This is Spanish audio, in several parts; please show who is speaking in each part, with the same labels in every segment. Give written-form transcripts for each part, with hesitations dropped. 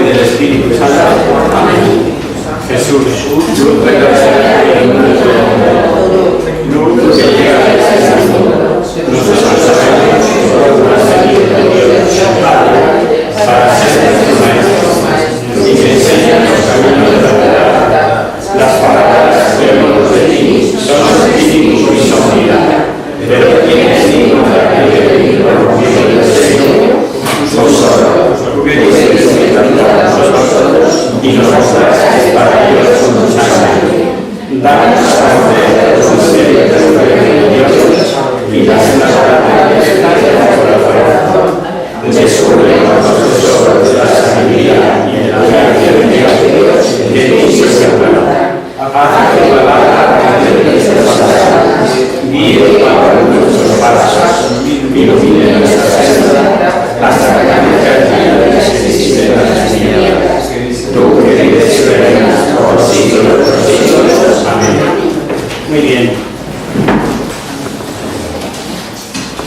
Speaker 1: y del Espíritu Santo. Amén. Jesús, luz de la luz que llega a este mundo, nosotros sabemos por la sabiduría de Dios Padre, para ser nuestros maestros y que enseñan los caminos de la verdad. Las palabras que oímos de ti son espíritu y son vida. Pero ¿quién es digno de aquel que vino por medio del Señor? Vosotros, que dices que a nosotros y nos mostraste para Dios con mucha sangre. Danos a los misterios de Dios y las gracias de la corazón. Descubre nosotros de la sabiduría y de la gracia de Dios que dice se habla. Haz que palabra de Dios guíe para nuestros pasos, ilumine nuestra senda, hasta que la día de que se disipe las tinieblas. Tú que vives y reinas por los siglos de los siglos. Amén. Muy bien.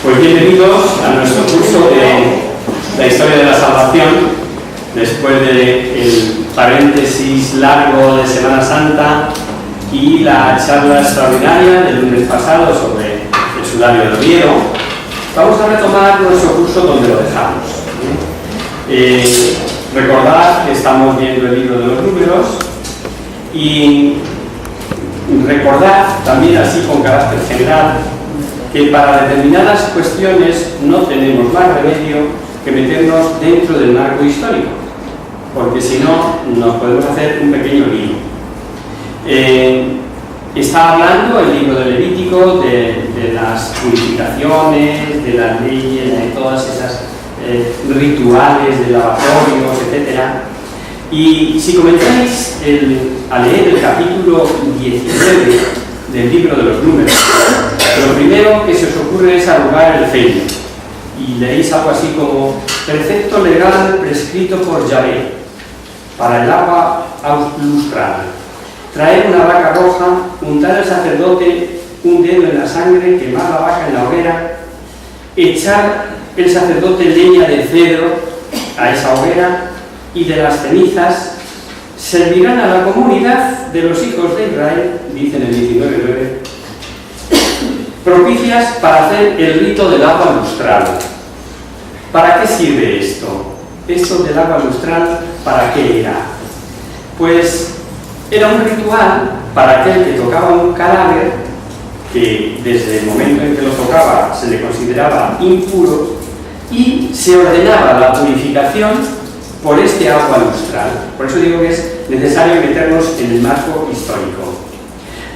Speaker 1: Pues bienvenidos a nuestro curso de la historia de la salvación, después del paréntesis largo de Semana Santa y la charla extraordinaria del lunes pasado sobre el sudario de Oviedo. Vamos a retomar nuestro curso donde lo dejamos. Recordad que estamos viendo el libro de los Números y recordad también, así con carácter general, que para determinadas cuestiones no tenemos más remedio que meternos dentro del marco histórico, porque si no nos podemos hacer un pequeño lío. Está hablando el libro de Levítico de las purificaciones, de las leyes, de todas esas rituales de lavatorios, etc. Y si comenzáis a leer el capítulo 19 del libro de los Números, lo primero que se os ocurre es arrugar el ceño y leéis algo así como precepto legal prescrito por Yahvé para el agua lustral: traer una vaca roja, untar al sacerdote un dedo en la sangre, quemar la vaca en la hoguera, echar el sacerdote leña de cedro a esa hoguera, y de las cenizas servirán a la comunidad de los hijos de Israel, dice en el 19:9, propicias para hacer el rito del agua lustral. ¿Para qué sirve esto? ¿Esto del agua lustral para qué era? Pues era un ritual para aquel que tocaba un cadáver, que desde el momento en que lo tocaba se le consideraba impuro, y se ordenaba la purificación por este agua lustral. Por eso digo que es necesario meternos en el marco histórico.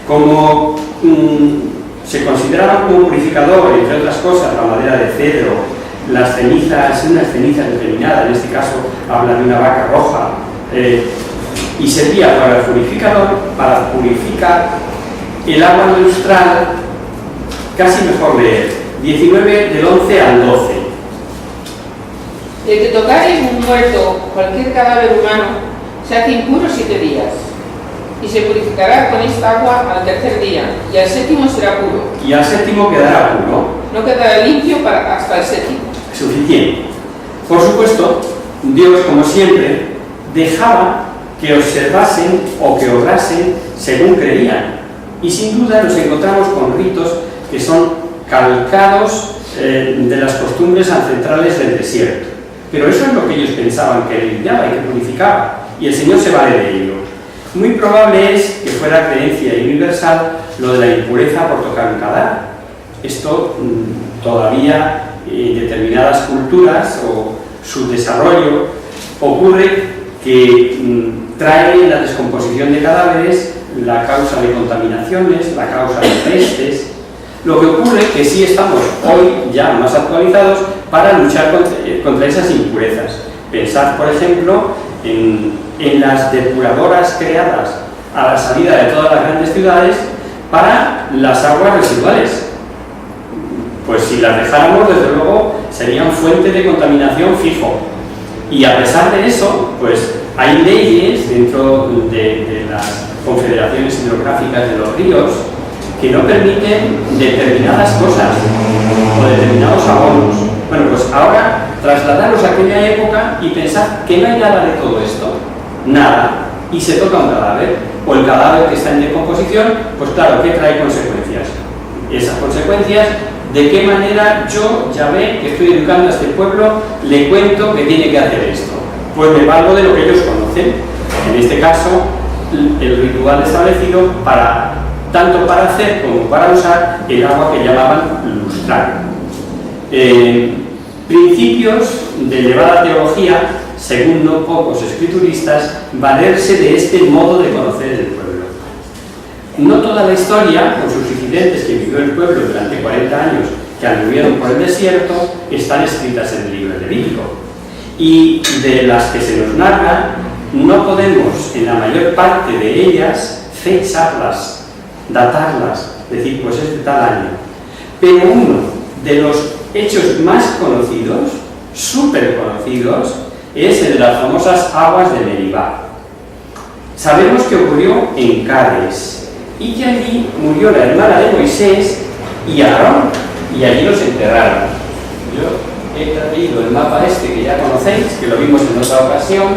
Speaker 1: Como se consideraba como purificador, entre otras cosas, la madera de cedro, las cenizas, unas cenizas determinadas, en este caso habla de una vaca roja, y servía para el purificador, para purificar el agua lustral, casi mejor leer, 19 del 11 al 12.
Speaker 2: El que tocare un muerto, cualquier cadáver humano, se hace impuro 7 días, y se purificará con esta agua al tercer día, y al séptimo será puro.
Speaker 1: Y al séptimo quedará puro.
Speaker 2: No quedará limpio hasta el séptimo.
Speaker 1: Suficiente. Por supuesto, Dios, como siempre, dejaba que observasen o que obrasen según creían. Y sin duda nos encontramos con ritos que son calcados de las costumbres ancestrales del desierto. Pero eso es lo que ellos pensaban que limpiaba y que purificaba, y el Señor se vale de ello. Muy probable es que fuera creencia universal lo de la impureza por tocar un cadáver. Esto todavía en determinadas culturas o su desarrollo ocurre que trae la descomposición de cadáveres la causa de contaminaciones, la causa de pestes. Lo que ocurre es que sí estamos hoy ya más actualizados para luchar contra esas impurezas. Pensad, por ejemplo, en las depuradoras creadas a la salida de todas las grandes ciudades para las aguas residuales. Pues si las dejáramos, desde luego, serían fuente de contaminación fijo. Y a pesar de eso, pues hay leyes dentro de las confederaciones hidrográficas de los ríos que no permiten determinadas cosas o determinados abonos. Bueno, pues ahora trasladaros a aquella época y pensad que no hay nada de todo esto, nada, y se toca un cadáver, o el cadáver que está en decomposición, pues claro, ¿qué trae consecuencias? Esas consecuencias, ¿de qué manera yo, Yahvé, que estoy educando a este pueblo, le cuento que tiene que hacer esto? Pues me valgo de lo que ellos conocen, en este caso, el ritual establecido tanto para hacer como para usar el agua que llamaban lustrar. Principios de elevada teología, según no pocos escrituristas, valerse de este modo de conocer el pueblo. No toda la historia, con sus incidentes que vivió el pueblo durante 40 años que anduvieron por el desierto, están escritas en el libro de Levítico. Y de las que se nos narran, no podemos, en la mayor parte de ellas, fecharlas, datarlas, decir, pues es de tal año. Pero uno de los hechos más conocidos, súper conocidos, es el de las famosas aguas de Meribá. Sabemos que ocurrió en Cádiz y que allí murió la hermana de Moisés y Aarón, y allí los enterraron. Yo he traído el mapa este que ya conocéis, que lo vimos en otra ocasión,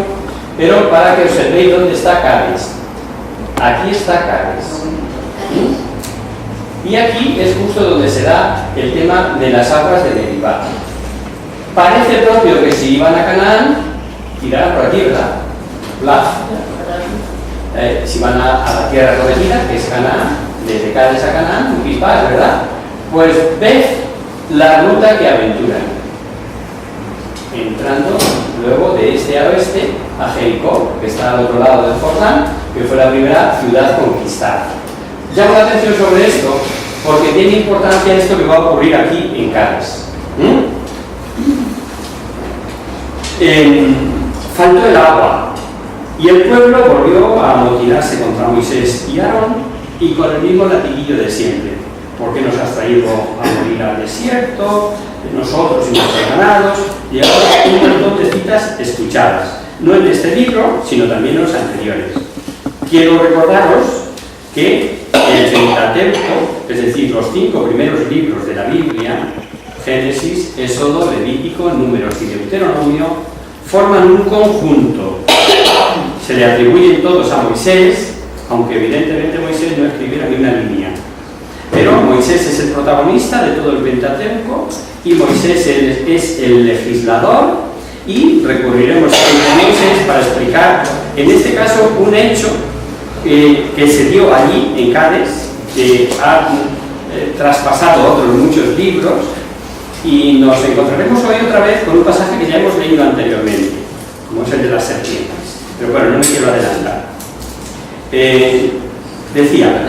Speaker 1: pero para que observéis dónde está Cádiz. Aquí está Cádiz. Y aquí es justo donde se da el tema de las aguas de Meribá. Parece propio que si iban a Canaán, tiraran por aquí, ¿verdad? Si van a la tierra prometida, que es Canaán, desde Cádiz a Canaán, un pispás, ¿verdad? Pues ved la ruta que aventuran, entrando luego de este a oeste a Jericó, que está al otro lado del Jordán, que fue la primera ciudad conquistada. Llamo la atención sobre esto porque tiene importancia esto que va a ocurrir aquí en Cádiz. Faltó el agua y el pueblo volvió a amotinarse contra Moisés y Aarón y con el mismo latiguillo de siempre. ¿Por qué nos has traído a morir al desierto? Nosotros y nuestros ganados. Y ahora un montón de citas escuchadas, no en este libro, sino también en los anteriores. Quiero recordaros que el Pentateuco, es decir, los 5 primeros libros de la Biblia, Génesis, Éxodo, Levítico, Números y Deuteronomio, forman un conjunto. Se le atribuyen todos a Moisés, aunque evidentemente Moisés no escribiera ni una línea. Pero Moisés es el protagonista de todo el Pentateuco y Moisés es el legislador, y recurriremos a Moisés para explicar, en este caso, un hecho que se dio allí en Cádiz, que ha traspasado otros muchos libros, y nos encontraremos hoy otra vez con un pasaje que ya hemos leído anteriormente, como es el de las serpientes. Pero bueno, no me quiero adelantar. Decía,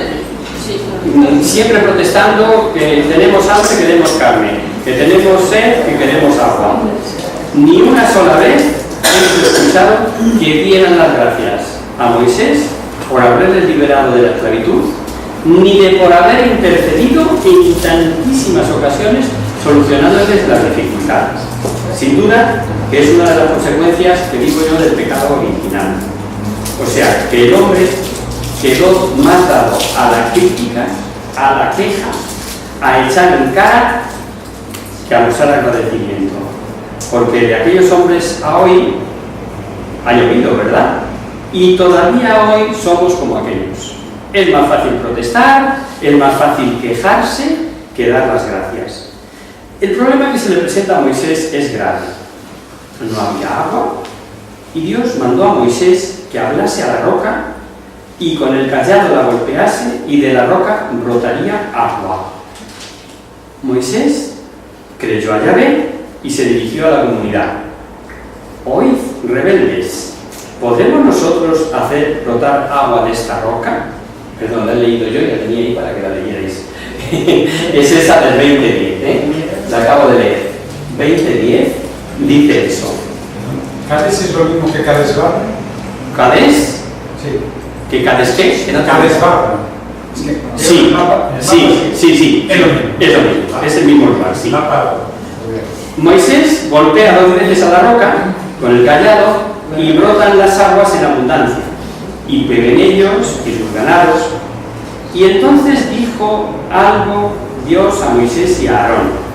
Speaker 1: siempre protestando que tenemos hambre, que queremos carne, que tenemos sed, que queremos agua. Ni una sola vez hemos escuchado que dieran las gracias a Moisés por haberles liberado de la esclavitud, ni de por haber intercedido en tantísimas ocasiones solucionándoles las dificultades. Sin duda que es una de las consecuencias, que digo yo, del pecado original. O sea, que el hombre quedó más dado a la crítica, a la queja, a echar en cara, que a mostrar agradecimiento. Porque de aquellos hombres a hoy ha llovido, ¿verdad? Y todavía hoy somos como aquellos. Es más fácil protestar, es más fácil quejarse que dar las gracias. El problema que se le presenta a Moisés es grave. No había agua y Dios mandó a Moisés que hablase a la roca y con el cayado la golpease y de la roca brotaría agua. Moisés creyó a Yahvé y se dirigió a la comunidad. Oíd, rebeldes, ¿podemos nosotros hacer brotar agua de esta roca? Perdón, la he leído yo y la tenía ahí para que la leyerais. Es esa del 20:10, la acabo de leer. 20:10 dice eso.
Speaker 3: ¿Cádiz es lo mismo que Cádiz Barra?
Speaker 1: ¿Cádiz?
Speaker 3: Sí.
Speaker 1: ¿Que Cádiz qué?
Speaker 3: Cádiz Barra.
Speaker 1: Sí, sí.
Speaker 3: Es lo mismo.
Speaker 1: Es lo mismo, es el mismo lugar, sí. Moisés golpea 2 veces a la roca con el cayado y brotan las aguas en abundancia, y beben ellos y sus ganados. Y entonces dijo algo Dios a Moisés y a Aarón.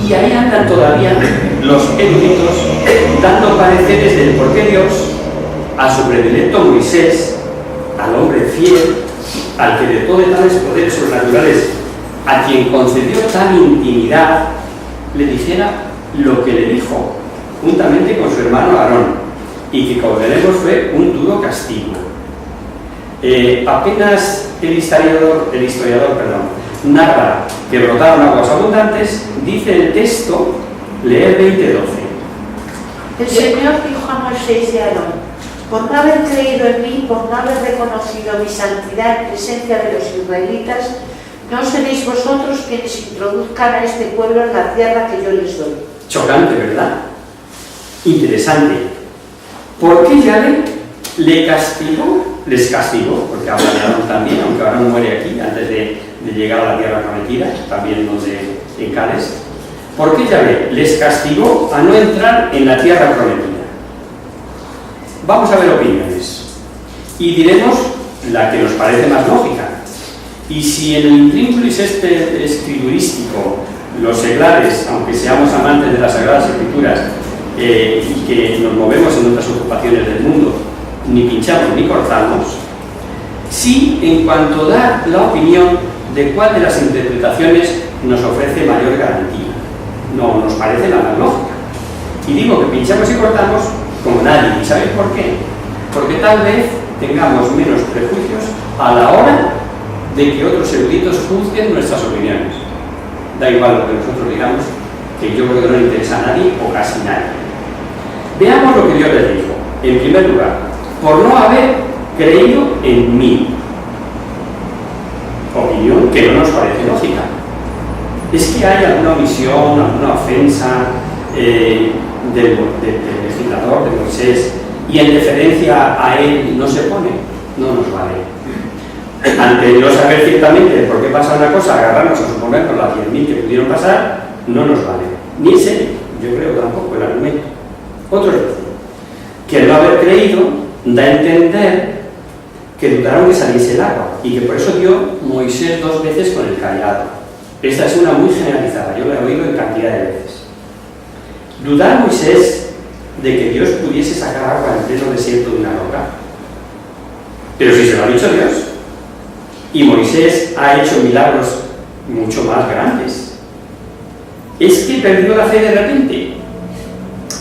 Speaker 1: Y ahí andan todavía los eruditos dando pareceres del por qué Dios, a su predilecto Moisés, al hombre fiel, al que dotó de tales poderes sobrenaturales, a quien concedió tal intimidad, le dijera lo que le dijo, juntamente con su hermano Aarón, y que, como veremos, fue un duro castigo. Apenas el historiador narra que brotaron aguas abundantes, dice el texto, leer 20:12.
Speaker 4: El Señor dijo a Moisés y a Aarón: por no haber creído en mí, por no haber reconocido mi santidad en presencia de los israelitas, no seréis vosotros quienes introduzcan a este pueblo en la tierra que yo les doy.
Speaker 1: Chocante, ¿verdad? Interesante. ¿Por qué Yahvé les castigó, porque habla de Aarón también, aunque Aarón muere aquí antes de llegar a la tierra prometida, también donde en Cades? ¿Por qué Yahvé les castigó a no entrar en la tierra prometida? Vamos a ver opiniones y diremos la que nos parece más lógica. Y si en el intrínculis escriturístico, los seglares, aunque seamos amantes de las Sagradas Escrituras y que nos movemos en otras ocupaciones del mundo, ni pinchamos ni cortamos, sí en cuanto da la opinión de cuál de las interpretaciones nos ofrece mayor garantía. No nos parece la más lógica. Y digo que pinchamos y cortamos como nadie. ¿Y sabéis por qué? Porque tal vez tengamos menos prejuicios a la hora de que otros eruditos juzguen nuestras opiniones. Da igual lo que nosotros digamos, que yo creo que no le interesa a nadie o casi nadie. Veamos lo que Dios les dijo. En primer lugar, por no haber creído en mí. Opinión que no nos parece lógica. Es que hay alguna omisión, alguna ofensa del legislador, de Moisés, y en deferencia a él no se pone, no nos vale. Ante no saber ciertamente por qué pasa una cosa, agarrarnos a suponernos las 10.000 que pudieron pasar, no nos vale. Ni en serio, yo creo tampoco el argumento. Otro es que el no haber creído da a entender que dudaron que saliese el agua y que por eso dio Moisés 2 veces con el callado. Esta es una muy generalizada, yo la he oído en cantidad de veces. Dudar Moisés de que Dios pudiese sacar agua en pleno desierto de una roca. Pero si se lo ha dicho Dios. Y Moisés ha hecho milagros mucho más grandes. Es que perdió la fe de repente.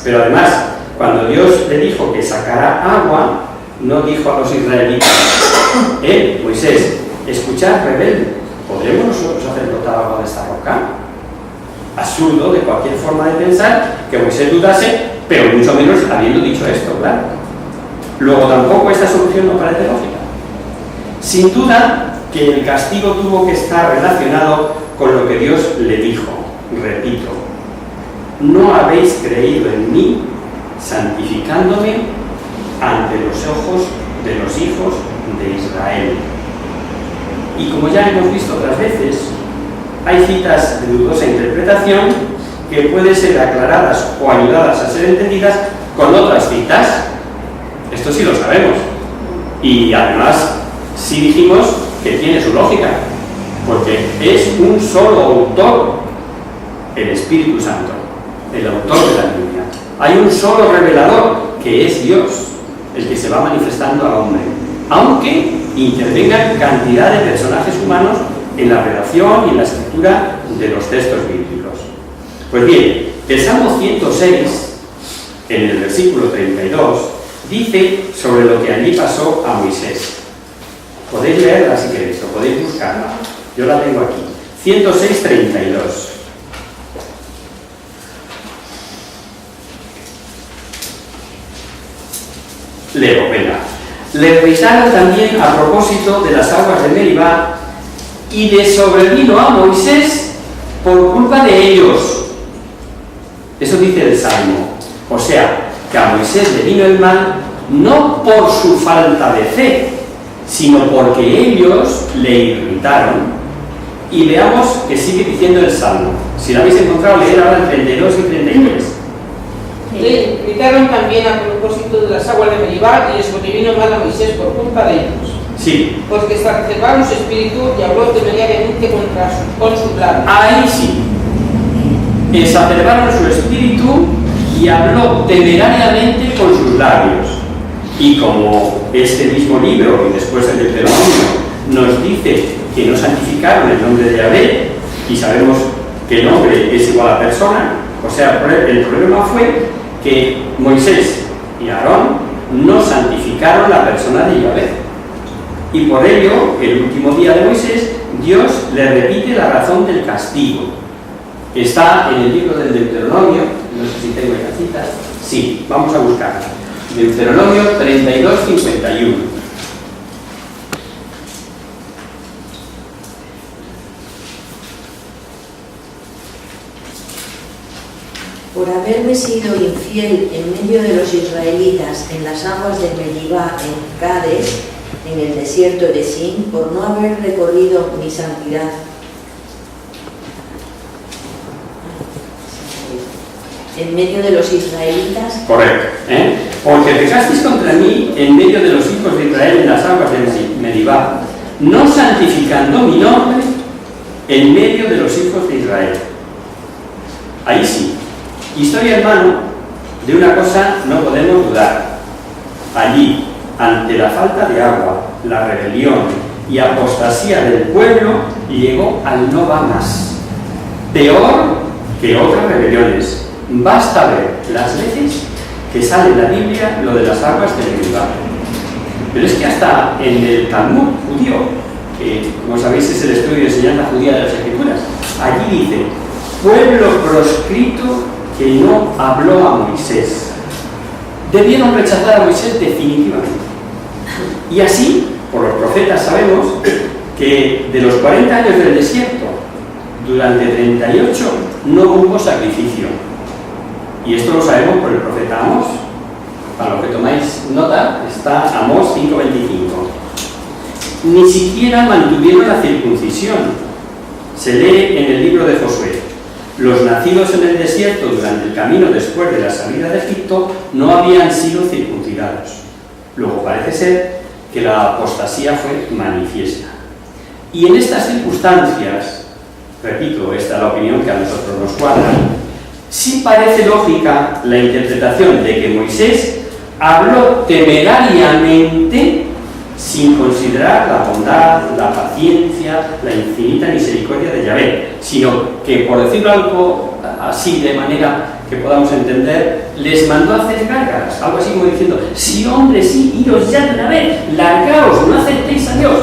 Speaker 1: Pero además, cuando Dios le dijo que sacara agua, no dijo a los israelitas: Moisés, escuchad, rebelde, ¿podremos nosotros hacer brotar agua de esta roca? Absurdo de cualquier forma de pensar que Moisés dudase, pero mucho menos habiendo dicho esto, claro. Luego tampoco esta solución no parece lógica. Sin duda que el castigo tuvo que estar relacionado con lo que Dios le dijo. Repito, no habéis creído en mí, santificándome ante los ojos de los hijos de Israel. Y como ya hemos visto otras veces, hay citas de dudosa interpretación que pueden ser aclaradas o ayudadas a ser entendidas con otras citas. Esto sí lo sabemos. Y además, sí dijimos que tiene su lógica, porque es un solo autor, el Espíritu Santo, el autor de la Biblia. Hay un solo revelador, que es Dios, el que se va manifestando al hombre, aunque intervengan cantidad de personajes humanos en la redacción y en la escritura de los textos bíblicos. Pues bien, el Salmo 106, en el versículo 32, dice sobre lo que allí pasó a Moisés. Podéis leerla si queréis, o podéis buscarla. Yo la tengo aquí. 106, 32. Leo, venga. Le revisaron también a propósito de las aguas de Meribá y le sobrevino a Moisés por culpa de ellos. Eso dice el Salmo. O sea, que a Moisés le vino el mal no por su falta de fe, sino porque ellos le irritaron. Y veamos que sigue diciendo el Salmo. Si lo habéis encontrado, leer ahora el 32 y 33.
Speaker 2: Le gritaron también a propósito de las aguas de Meribá y les sobrevino mal a Moisés por culpa de ellos.
Speaker 1: Sí.
Speaker 2: Porque exacerbaron su espíritu y habló temerariamente con su plan.
Speaker 1: Ahí sí. Exacerbaron su espíritu y habló temerariamente con sus labios. Y como este mismo libro, y después el Deuteronomio, nos dice que no santificaron el nombre de Yahvé, y sabemos que el nombre es igual a persona, o sea, el problema fue que Moisés y Aarón no santificaron la persona de Yahvé. Y por ello, el último día de Moisés, Dios le repite la razón del castigo. Está en el libro del Deuteronomio, no sé si tengo esa cita. Sí, vamos a buscarla. Deuteronomio 32:51.
Speaker 5: Por haberme sido infiel en medio de los israelitas en las aguas de Meribá, en Cades, en el desierto de Sin, por no haber recorrido mi santidad. En medio de los israelitas.
Speaker 1: Correcto. Porque pecasteis contra mí en medio de los hijos de Israel en las aguas de Meribá, no santificando mi nombre en medio de los hijos de Israel. Ahí sí. Historia, hermano, de una cosa no podemos dudar. Allí, ante la falta de agua, la rebelión y apostasía del pueblo, llegó al no va más. Peor que otras rebeliones. Basta ver las veces que sale en la Biblia lo de las aguas de Meribá. Pero es que hasta en el Talmud judío, que como sabéis es el estudio de enseñanza judía de las Escrituras, allí dice, pueblo proscrito que no habló a Moisés. Debieron rechazar a Moisés definitivamente. Y así, por los profetas sabemos que de los 40 años del desierto, durante 38 no hubo sacrificio. Y esto lo sabemos por el profeta Amós. Para los que tomáis nota, está Amós 5:25. Ni siquiera mantuvieron la circuncisión. Se lee en el libro de Josué. Los nacidos en el desierto durante el camino después de la salida de Egipto no habían sido circuncidados. Luego parece ser que la apostasía fue manifiesta. Y en estas circunstancias, repito, esta es la opinión que a nosotros nos cuadra, sí parece lógica la interpretación de que Moisés habló temerariamente sin considerar la bondad, la paciencia, la infinita misericordia de Yahvé, sino que, por decirlo algo así de manera que podamos entender, les mandó a hacer gárgaras, algo así como diciendo, sí hombre, sí, iros ya de una vez, largaos, no aceptéis a Dios.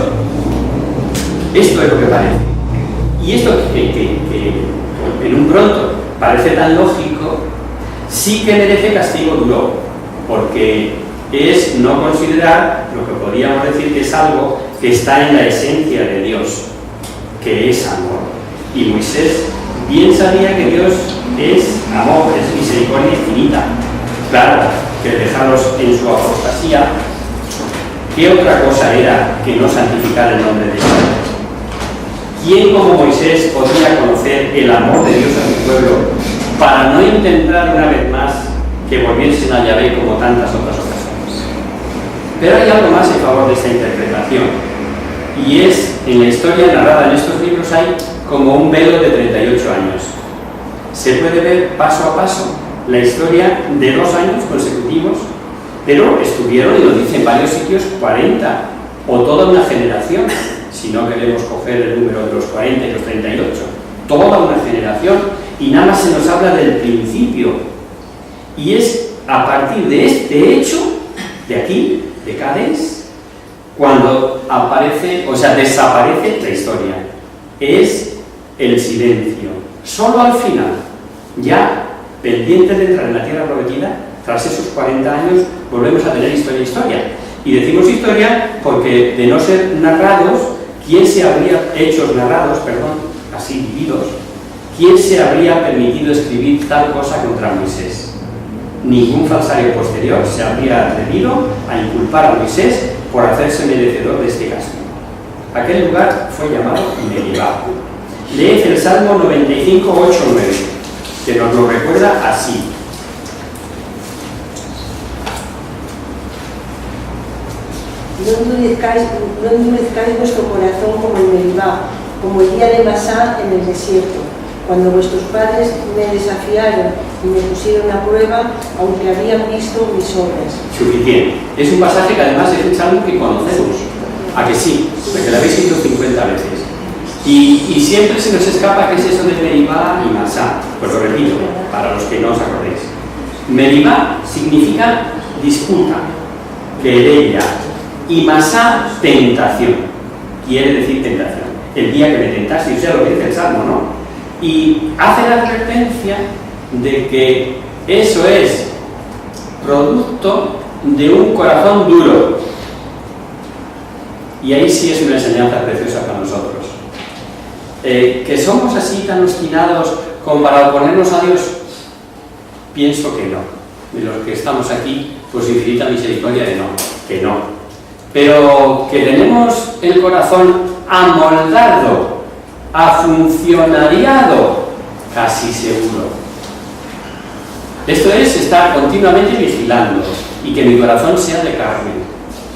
Speaker 1: Esto es lo que parece. Y esto que en un pronto parece tan lógico, sí que merece castigo duro, porque es no considerar lo que podríamos decir que es algo que está en la esencia de Dios, que es amor. Y Moisés bien sabía que Dios es amor, es misericordia infinita. Claro, que dejarlos en su apostasía, ¿qué otra cosa era que no santificar el nombre de Dios? ¿Quién como Moisés podía conocer el amor de Dios a su pueblo para no intentar una vez más que volviesen a Yahvé como tantas otras ocasiones? Pero hay algo más en favor de esta interpretación, y es, en la historia narrada en estos libros hay como un velo de 38 años. Se puede ver paso a paso la historia de 2 años consecutivos, pero estuvieron, y lo dicen en varios sitios, 40 o toda una generación, si no queremos coger el número de los 40 y los 38, toda una generación, y nada más se nos habla del principio, y es a partir de este hecho, de aquí, de Cades, cuando aparece, o sea, desaparece la historia. Es el silencio. Solo al final, ya pendientes de entrar en la tierra prometida, tras esos 40 años, volvemos a tener historia. Y decimos historia porque, de no ser narrados, ¿quién se habría hechos narrados, así vividos? ¿Quién se habría permitido escribir tal cosa contra Moisés? Ningún falsario posterior se habría atrevido a inculpar a Moisés por hacerse merecedor de este castigo. Aquel lugar fue llamado Meribá. Leed el Salmo 95, 8, 9, que nos lo recuerda así.
Speaker 5: No endurezcáis vuestro corazón como en Meribá, como el día de Masá en el desierto,
Speaker 6: cuando vuestros padres me desafiaron y me pusieron a prueba, aunque habían visto mis obras.
Speaker 1: Suficiente. Es un pasaje que además es algo que conocemos. ¿A que sí? Porque lo habéis visto 50 veces. Y siempre se nos escapa qué es eso de Meribá y Masá. Pues lo repito, para los que no os acordéis. Meribá significa disputa, querella, y Masá, tentación. Quiere decir tentación. El día que me tentaste, o sea, lo que dice el Salmo, ¿no? Y hace la advertencia de que eso es producto de un corazón duro. Y ahí sí es una enseñanza preciosa para nosotros. Que somos así tan obstinados como para oponernos a Dios, pienso que no. De los que estamos aquí, pues infinita misericordia de no, que no. Pero que tenemos el corazón amoldado, afuncionariado, casi seguro. Esto es estar continuamente vigilando y que mi corazón sea de carne,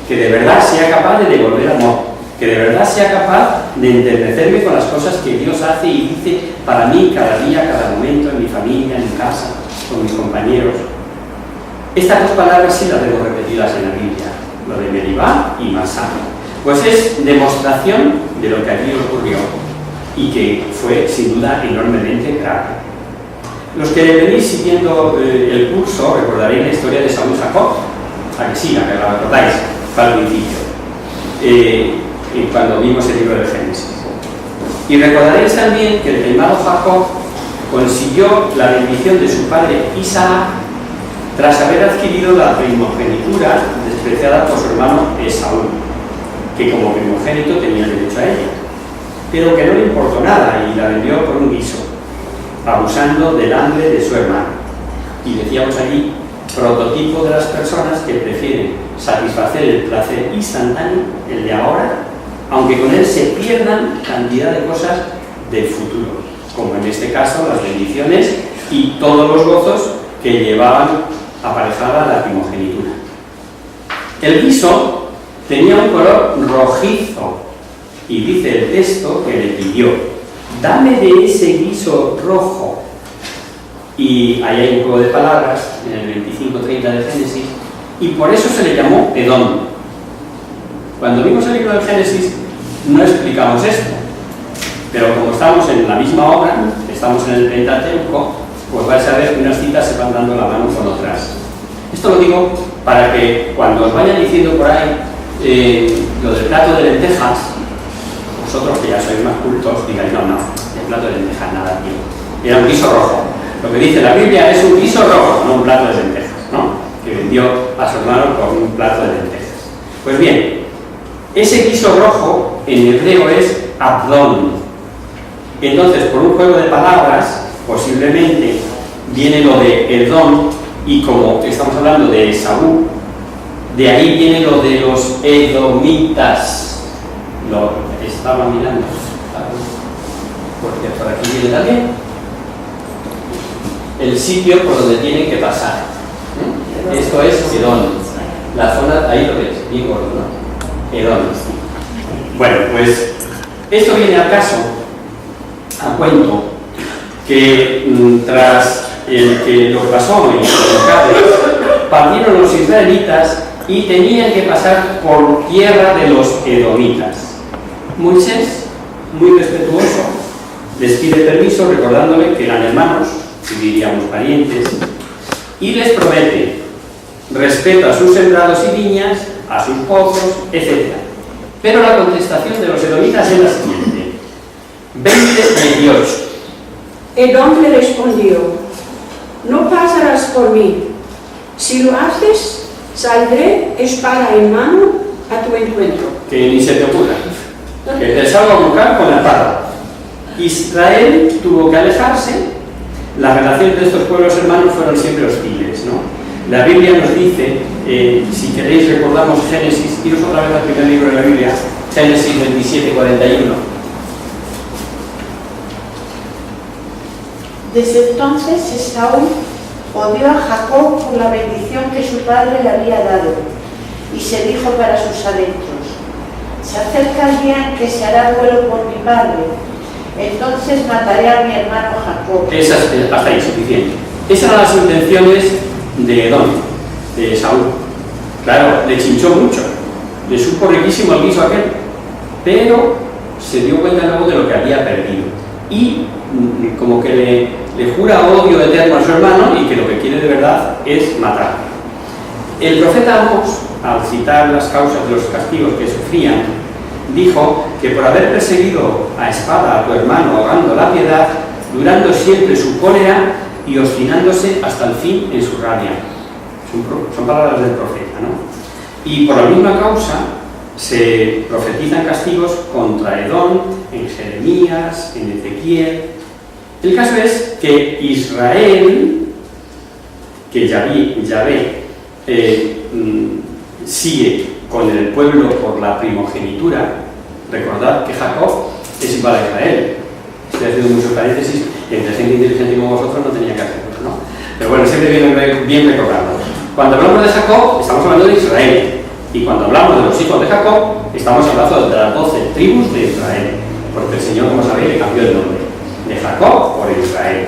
Speaker 1: que de verdad sea capaz de devolver amor, que de verdad sea capaz de enternecerme con las cosas que Dios hace y dice para mí cada día, cada momento, en mi familia, en mi casa, con mis compañeros. Estas dos palabras sí las tengo repetidas en la Biblia, lo de Meribá y Masá. Pues es demostración de lo que aquí ocurrió y que fue sin duda enormemente grave. Los que venís siguiendo el curso recordaréis la historia de Saúl y Jacob, a que sí, a que la recordáis al principio, cuando vimos el libro de Génesis. Y recordaréis también que el primado Jacob consiguió la bendición de su padre Isaac tras haber adquirido la primogenitura despreciada por su hermano Esaú, que como primogénito tenía derecho a ella, pero que no le importó nada y la vendió por un guiso, abusando del hambre de su hermano. Y decíamos allí, prototipo de las personas que prefieren satisfacer el placer instantáneo, el de ahora, aunque con él se pierdan cantidad de cosas del futuro, como en este caso las bendiciones y todos los gozos que llevaban aparejada la primogenitura. El guiso tenía un color rojizo y dice el texto que le pidió: dame de ese guiso rojo. Y ahí hay un juego de palabras en el 25-30 de Génesis, y por eso se le llamó Edom. Cuando vimos el libro de Génesis no explicamos esto, pero como estamos en la misma obra, estamos en el Pentateuco, pues vais a ver que unas citas se van dando la mano con otras. Esto lo digo para que cuando os vayan diciendo por ahí lo del plato de lentejas, vosotros que ya sois más cultos digáis: no, el plato de lentejas nada, tío, era un guiso rojo. Lo que dice la Biblia es un guiso rojo, no un plato de lentejas, ¿no? Que vendió a su hermano por un plato de lentejas. Pues bien, ese guiso rojo en hebreo es Abdón. Entonces, por un juego de palabras, posiblemente viene lo de Edom, y como estamos hablando de Esaú, de ahí viene lo de los edomitas. Lo estaba mirando, porque por aquí viene también el sitio por donde tienen que pasar. Esto es Edom. La zona, ahí lo ves, bien gordo, ¿no? Edom. Bueno, pues esto viene al caso, a cuento, que tras lo que pasó en Cádiz, partieron los israelitas y tenían que pasar por tierra de los edomitas. Moisés, muy respetuoso, les pide permiso recordándole que eran hermanos, y diríamos parientes, y les promete respeto a sus sembrados y viñas, a sus pozos, etc. Pero la contestación de los edomitas es la siguiente: 20:28.
Speaker 7: Edom le respondió: no pasarás por mí. Si lo haces, saldré espada en mano a tu encuentro.
Speaker 1: Que ni se te ocurra, que te salga a buscar con la espada. Israel tuvo que alejarse. Las relaciones de estos pueblos hermanos fueron siempre hostiles, ¿no? La Biblia nos dice, si queréis recordamos Génesis, iros otra vez al primer libro de la Biblia, Génesis 27:41.
Speaker 4: Desde entonces Esaú odió a Jacob por la bendición que su padre le había dado, y se dijo para sus adentros: se acerca el día en que se hará duelo por mi padre, entonces mataré a mi hermano Jacob.
Speaker 1: Hasta ahí, suficiente. Esas eran las intenciones de Edom, de Saúl. Claro, le chinchó mucho, le supo riquísimo el guiso aquel, pero se dio cuenta luego de lo que había perdido. Y como que le jura odio eterno a su hermano y que lo que quiere de verdad es matar. El profeta Amós, al citar las causas de los castigos que sufrían, dijo que por haber perseguido a espada a tu hermano ahogando la piedad, durando siempre su cólera y obstinándose hasta el fin en su rabia. Son palabras del profeta, ¿no? Y por la misma causa se profetizan castigos contra Edom, en Jeremías, en Ezequiel. El caso es que Israel, que Yahvé sigue con el pueblo por la primogenitura. Recordad que Jacob es igual a Israel. Estoy haciendo muchos paréntesis, entre gente inteligente como vosotros no tenía que hacerlo, ¿no? Pero bueno, siempre bien recordarlo. Cuando hablamos de Jacob, estamos hablando de Israel. Y cuando hablamos de los hijos de Jacob, estamos hablando de las 12 tribus de Israel. Porque el Señor, como sabéis, le cambió el nombre de Jacob por Israel.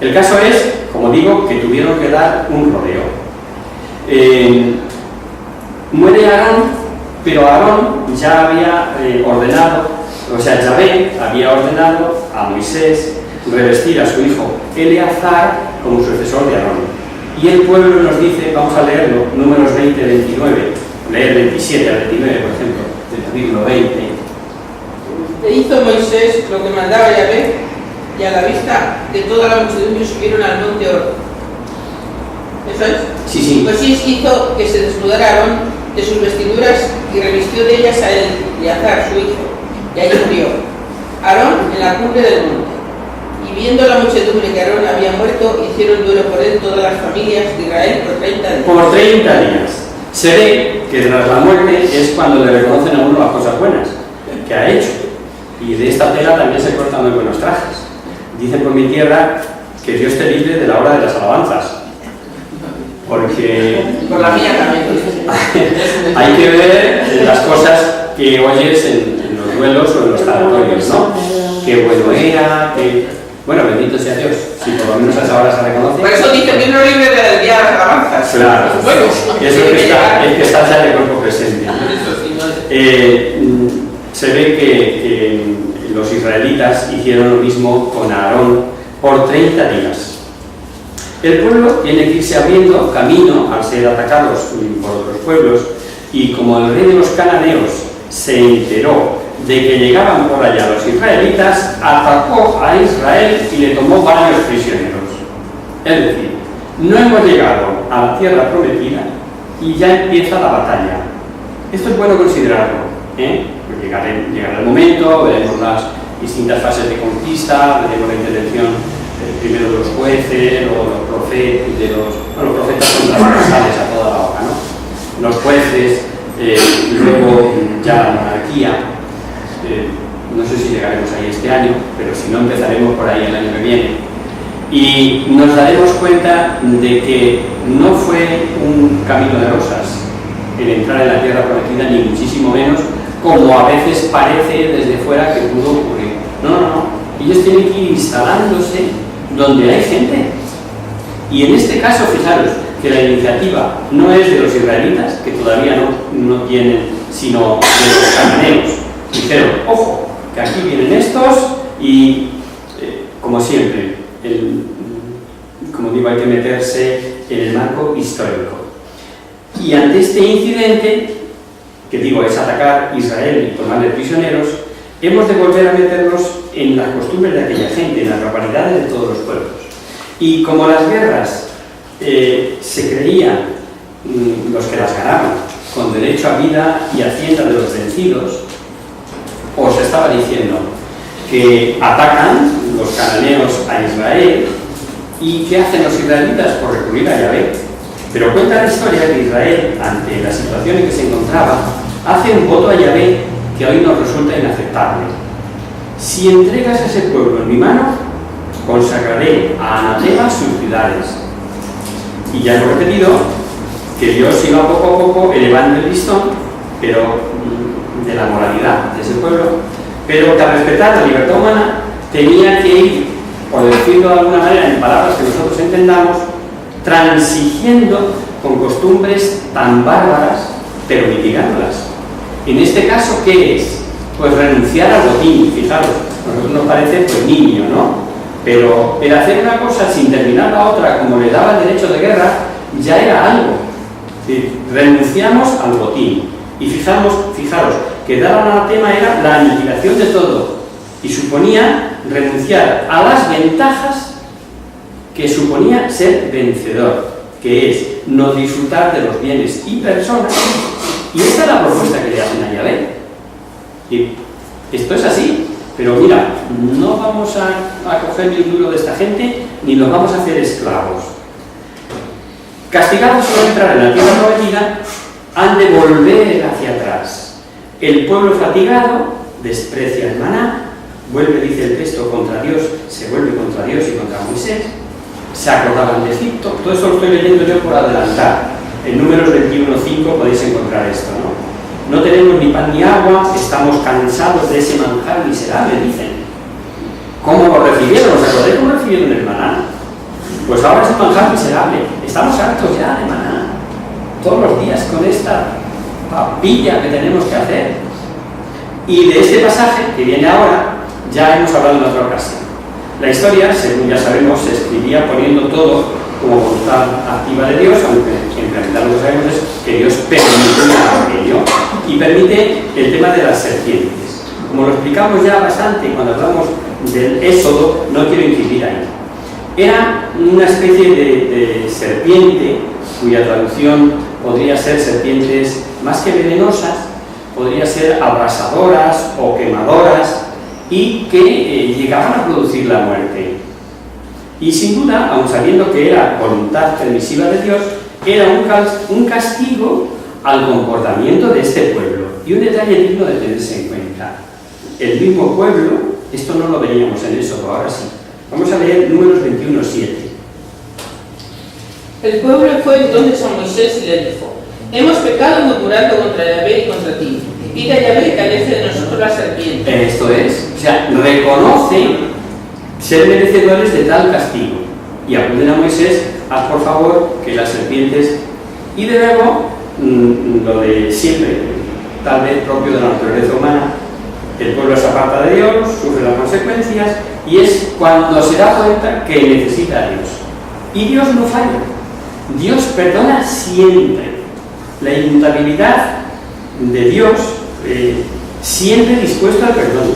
Speaker 1: El caso es, como digo, que tuvieron que dar un rodeo. Muere Aarón, pero Aarón ya había ordenado, o sea, Yahvé había ordenado a Moisés revestir a su hijo Eleazar como sucesor de Aarón. Y el pueblo nos dice, vamos a leerlo, Números 20-29, leer 27 a 29, por ejemplo, del capítulo 20.
Speaker 2: Le hizo Moisés lo que mandaba Yahvé, y a la vista de toda la muchedumbre subieron al monte Or. ¿Eso es?
Speaker 1: Sí, sí.
Speaker 2: Moisés hizo que se desnudara Aarón de sus vestiduras y revistió de ellas a Eleazar, su hijo, y allí murió Aarón en la cumbre del monte. Y viendo la muchedumbre que Aarón había muerto, hicieron duelo por él todas las familias de Israel por 30 días.
Speaker 1: Por 30 días. Se ve que tras la muerte es cuando le reconocen a uno las cosas buenas que ha hecho. Y de esta tela también se cortan muy buenos trajes. Dicen por mi tierra que Dios te libre de la hora de las alabanzas. Porque
Speaker 2: Por la mía también.
Speaker 1: hay que ver las cosas que oyes en los duelos o en los tanatorios, ¿no? Qué bueno era, que... Bueno, bendito sea Dios, si por lo menos a esa hora se reconoce.
Speaker 2: Por eso dicen que no libre del día de las alabanzas.
Speaker 1: Claro,
Speaker 2: Bueno,
Speaker 1: eso es que está ya de cuerpo presente. Se ve que los israelitas hicieron lo mismo con Aarón por 30 días. El pueblo tiene que irse abriendo camino al ser atacados por otros pueblos, y como el rey de los cananeos se enteró de que llegaban por allá los israelitas, atacó a Israel y le tomó varios prisioneros. Es decir, no hemos llegado a la tierra prometida y ya empieza la batalla. Esto es bueno considerarlo, ¿eh? Pues llegará el momento, veremos las distintas fases de conquista, veremos la intervención primero de los jueces, luego los profetas son transversales a toda la obra, ¿no? Los jueces, luego ya la monarquía. No sé si llegaremos ahí este año, pero si no empezaremos por ahí el año que viene. Y nos daremos cuenta de que no fue un camino de rosas el entrar en la tierra prometida, ni muchísimo menos, como a veces parece desde fuera que pudo ocurrir. No. Ellos tienen que ir instalándose donde hay gente. Y en este caso, fijaros que la iniciativa no es de los israelitas, que todavía no tienen, sino de los cananeos. Dijeron, ojo, que aquí vienen estos y, como siempre, como digo, hay que meterse en el marco histórico. Y ante este incidente, que digo, es atacar Israel y tomarle prisioneros, hemos de volver a meternos en las costumbres de aquella gente, en las barbaridades de todos los pueblos. Y como las guerras se creían, los que las ganaron, con derecho a vida y hacienda de los vencidos, os estaba diciendo que atacan los cananeos a Israel. ¿Y qué hacen los israelitas? Por recurrir a Yahvé. Pero cuenta la historia que Israel, ante la situación en que se encontraba, hace un voto a Yahvé que hoy nos resulta inaceptable. Si entregas a ese pueblo en mi mano, consagraré a anatema sus ciudades. Y ya hemos repetido que Dios iba poco a poco elevando el listón, pero de la moralidad de ese pueblo, pero que al respetar la libertad humana tenía que ir, por decirlo de alguna manera, en palabras que nosotros entendamos, transigiendo con costumbres tan bárbaras, pero mitigándolas. En este caso, ¿qué es? Pues renunciar al botín. Fijaros, a nosotros nos parece pues niño, ¿no? Pero el hacer una cosa sin terminar la otra, como le daba el derecho de guerra, ya era algo. Renunciamos al botín. Y fijaros que dar anatema era la aniquilación de todo. Y suponía renunciar a las ventajas que suponía ser vencedor, que es no disfrutar de los bienes y personas. Y esta es la propuesta que le hacen a Yahvé. Y esto es así, pero mira, no vamos a coger ni un duro de esta gente, ni los vamos a hacer esclavos. Castigados por entrar en la tierra prometida, han de volver hacia atrás. El pueblo fatigado desprecia el maná, vuelve, dice el texto, contra Dios, se vuelve contra Dios y contra Moisés, se acordaban de Egipto. Todo esto lo estoy leyendo yo por adelantar. En Números 21:5 podéis encontrar esto, ¿no? No tenemos ni pan ni agua, estamos cansados de ese manjar miserable, dicen. ¿Cómo lo recibieron? ¿Os acordáis cómo recibieron el maná? Pues ahora es un manjar miserable. Estamos hartos ya de maná. Todos los días con esta papilla que tenemos que hacer. Y de este pasaje que viene ahora, ya hemos hablado en otra ocasión. La historia, según ya sabemos, se escribía poniendo todo como voluntad activa de Dios, aunque en realidad lo que sabemos es que Dios permite aquello y permite el tema de las serpientes. Como lo explicamos ya bastante cuando hablamos del Éxodo, no quiero incidir ahí. Era una especie de serpiente cuya traducción podría ser serpientes más que venenosas, podría ser abrasadoras o quemadoras y que llegaban a producir la muerte. Y sin duda, aun sabiendo que era voluntad permisiva de Dios, era un castigo al comportamiento de este pueblo. Y un detalle digno de tenerse en cuenta. El mismo pueblo, esto no lo veíamos en Éxodo, ahora sí. Vamos a leer Números 21:7.
Speaker 2: El pueblo fue entonces a Moisés y le dijo: hemos pecado murmurando contra Yahvé y contra ti. Pide a Yahvé que aleje de nosotros la serpiente.
Speaker 1: Esto es, o sea, reconoce ser merecedores de tal castigo. Y acuden a Moisés: haz por favor que las serpientes. Y de nuevo, lo de siempre, tal vez propio de la naturaleza humana, el pueblo se aparta de Dios, sufre las consecuencias, y es cuando se da cuenta que necesita a Dios. Y Dios no falla. Dios perdona siempre. La inmutabilidad de Dios, siempre dispuesto al perdón.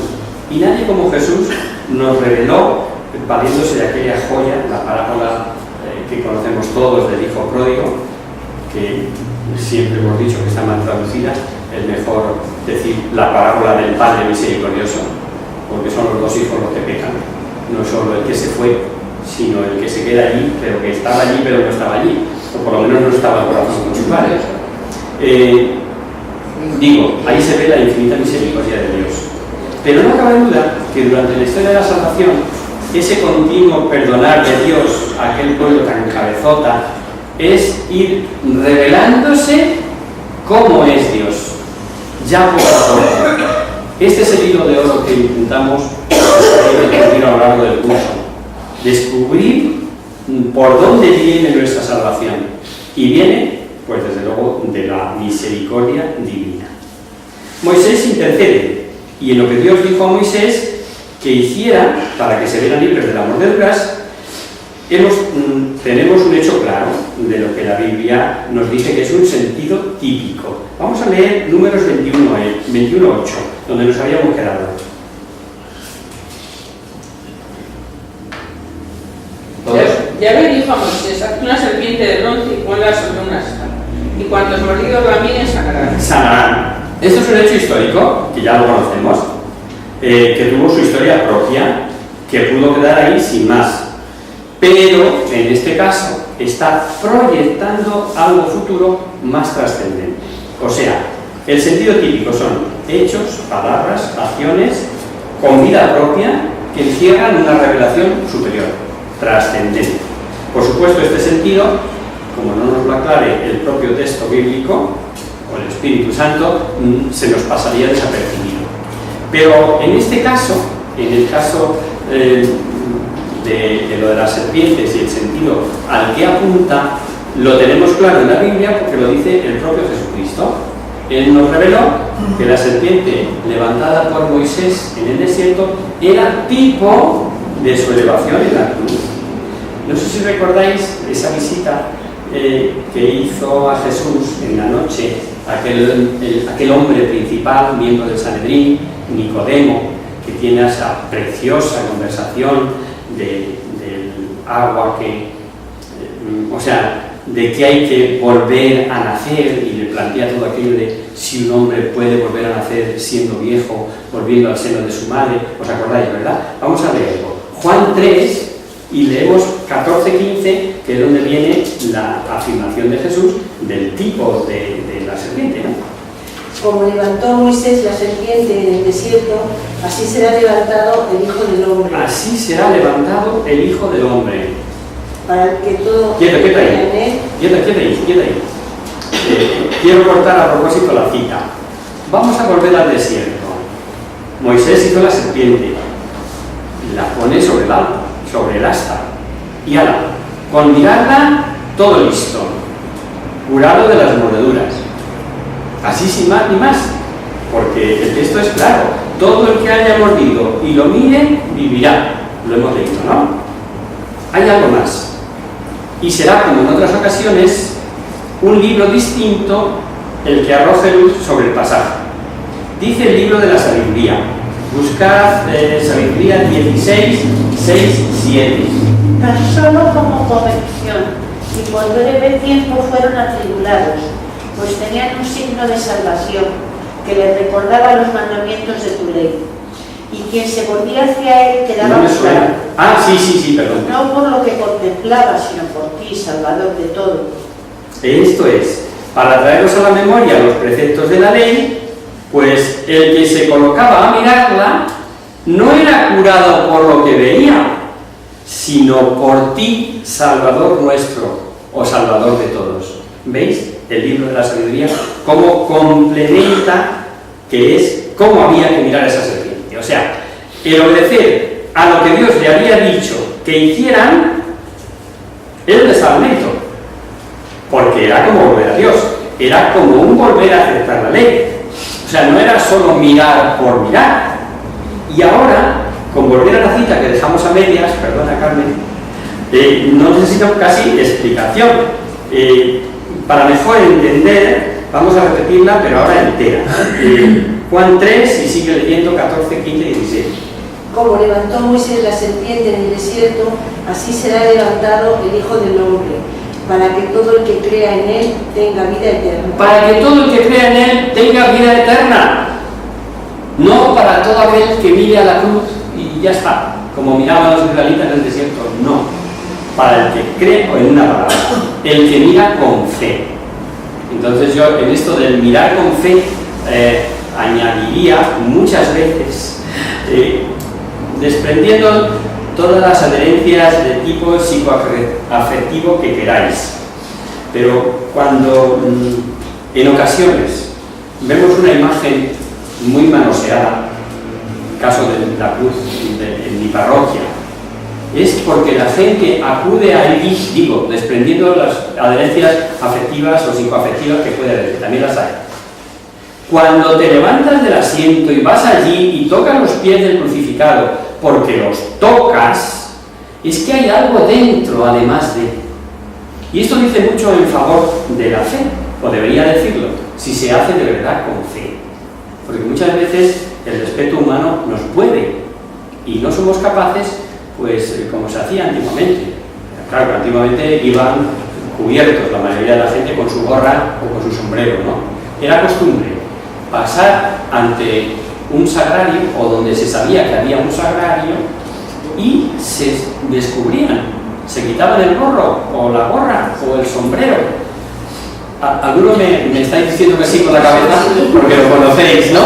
Speaker 1: Y nadie como Jesús nos reveló, valiéndose de aquella joya, la parábola que conocemos todos del hijo pródigo, que siempre hemos dicho que está mal traducida. Es mejor decir la parábola del Padre misericordioso, porque son los dos hijos los que pecan, no solo el que se fue, sino el que se queda allí, pero que estaba allí pero no estaba allí, o por lo menos no estaba el corazón con su padre. Digo, ahí se ve la infinita misericordia de Dios. Pero no cabe duda que durante la historia de la salvación, ese continuo perdonar de Dios a aquel pueblo tan cabezota es ir revelándose cómo es Dios, ya poco a poco. Este es el hilo de oro que intentamos a lo largo del curso: descubrir por dónde viene nuestra salvación. Y viene, pues desde luego, de la misericordia divina. Moisés intercede, y en lo que Dios dijo a Moisés que hiciera para que se vieran libres de las mordeduras, tenemos un hecho claro de lo que la Biblia nos dice que es un sentido típico. Vamos a leer Números 21:8, donde nos habíamos quedado.
Speaker 2: Yahvé dijo a Moisés: haz una serpiente de bronce y ponla sobre una asta, y cuantos mordidos la miren sanarán.
Speaker 1: Sanarán. Esto es un hecho histórico, que ya lo conocemos, que tuvo su historia propia, que pudo quedar ahí sin más. Pero, en este caso, está proyectando algo futuro más trascendente. O sea, el sentido típico son hechos, palabras, acciones con vida propia que encierran una revelación superior, trascendente. Por supuesto, este sentido, como no nos lo aclare el propio texto bíblico o el Espíritu Santo, se nos pasaría desapercibido. Pero en este caso, en el caso de lo de las serpientes y el sentido al que apunta, lo tenemos claro en la Biblia porque lo dice el propio Jesucristo. Él nos reveló que la serpiente levantada por Moisés en el desierto era tipo de su elevación en la cruz. No sé si recordáis esa visita que hizo a Jesús en la noche aquel hombre principal, miembro del Sanedrín, Nicodemo, que tiene esa preciosa conversación del agua de que hay que volver a nacer, y le plantea todo aquello de si un hombre puede volver a nacer siendo viejo, volviendo al seno de su madre. ¿Os acordáis, verdad? Vamos a leerlo. Juan 3, y leemos 14-15, que es donde viene la afirmación de Jesús del tipo de la serpiente, ¿no?
Speaker 6: Como levantó Moisés la serpiente en el desierto, así será levantado el Hijo del Hombre.
Speaker 1: Así será levantado el Hijo del Hombre.
Speaker 6: Para que todo
Speaker 1: Quieta
Speaker 6: crea en él.
Speaker 1: ahí. Quiero cortar a propósito la cita. Vamos a volver al desierto. Moisés hizo la serpiente, la pone sobre el asta, y ala, con mirarla, todo listo, curado de las mordeduras. Así sin más ni más, porque el texto es claro: todo el que haya mordido y lo mire, vivirá. Lo hemos leído, ¿no? Hay algo más. Y será, como en otras ocasiones, un libro distinto el que arroje luz sobre el pasaje. Dice el libro de la sabiduría. Buscad sabiduría 16, 6, 7.
Speaker 4: Tan solo como corrección y por breve tiempo fueron atribulados, pues tenían un signo de salvación que les recordaba los mandamientos de tu ley. Y quien se volvía hacia él quedaba curado.
Speaker 1: Ah, sí, perdón.
Speaker 4: No por lo que contemplaba, sino por ti, Salvador de todo.
Speaker 1: Esto es, para traeros a la memoria los preceptos de la ley, pues el que se colocaba a mirarla no era curado por lo que veía, sino por ti, Salvador nuestro, o Salvador de todos. ¿Veis? El libro de la sabiduría, cómo complementa, que es cómo había que mirar a esa serpiente. O sea, el obedecer a lo que Dios le había dicho que hicieran era un salvamento, porque era como volver a Dios, era como un volver a aceptar la ley. O sea, no era solo mirar por mirar. Y ahora, con volver a la cita que dejamos a medias, perdona Carmen, no necesito casi explicación. Para mejor entender, vamos a repetirla, pero ahora entera. Juan 3, y sigue leyendo 14, 15 y 16.
Speaker 6: Como levantó Moisés la serpiente en el desierto, así será levantado el Hijo del Hombre, para que todo el que crea en él tenga vida eterna.
Speaker 1: Para que todo el que crea en él tenga vida eterna. No para todo aquel que mire a la cruz y ya está, como miraban los israelitas en el desierto. No. Para el que cree, o en una palabra, el que mira con fe. Entonces yo en esto del mirar con fe añadiría muchas veces, desprendiendo todas las adherencias de tipo psicoafectivo que queráis, pero cuando en ocasiones vemos una imagen muy manoseada, el caso de la cruz en mi parroquia, es porque la gente acude allí, digo, desprendiendo las adherencias afectivas o psicoafectivas que puede haber, que también las hay. Cuando te levantas del asiento y vas allí y tocas los pies del crucificado, porque los tocas, es que hay algo dentro además de. Y esto dice mucho en favor de la fe, o debería decirlo, si se hace de verdad con fe. Porque muchas veces el respeto humano nos puede, y no somos capaces, pues como se hacía antiguamente. Claro que antiguamente iban cubiertos la mayoría de la gente con su gorra o con su sombrero, ¿no? Era costumbre pasar ante un sagrario o donde se sabía que había un sagrario y se descubrían, se quitaban el gorro o la gorra o el sombrero. Alguno me estáis diciendo que sí con la cabeza porque lo conocéis, ¿no?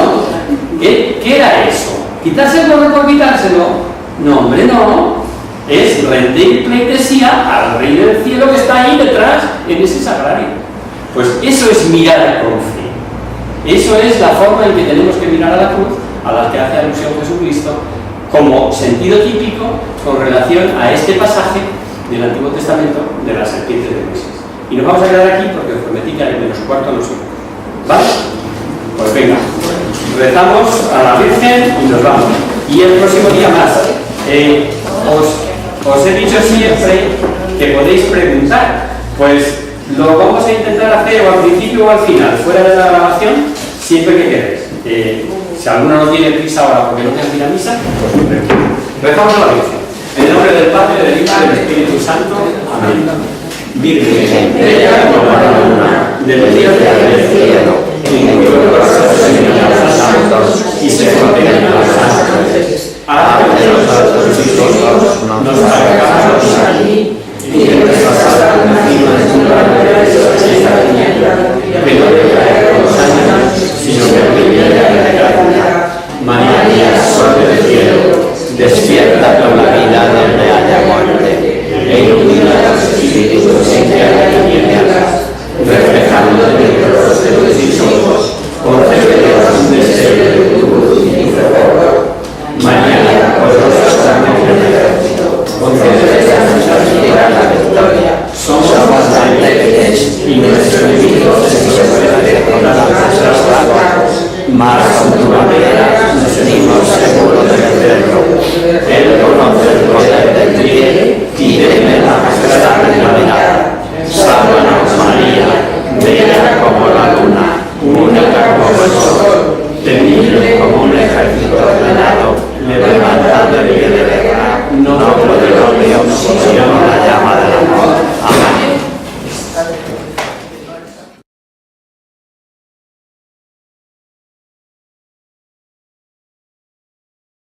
Speaker 1: ¿Qué era eso? ¿Quitarse el gorro por quitárselo? No, hombre, no. Es rendir pleitesía al Rey del Cielo que está ahí detrás en ese sagrario. Pues eso es mirar con fe. Eso es la forma en que tenemos que mirar a la cruz, a la que hace alusión Jesucristo, como sentido típico con relación a este pasaje del Antiguo Testamento de la serpiente de Moisés. Y nos vamos a quedar aquí porque os prometí que a menos cuarto nos íbamos. ¿Vale? Pues venga, rezamos a la Virgen y nos vamos. Y el próximo día más. Os he dicho siempre que podéis preguntar. Pues lo vamos a intentar hacer o al principio o al final, fuera de la grabación, siempre que queréis. Si alguno no tiene prisa ahora porque no tiene que ir a misa, pues pregunta. Rezamos a la Virgen. En el nombre del Padre, del Hijo y del Espíritu Santo. Amén. Virgen, bella como la luna, del cielo del cielo,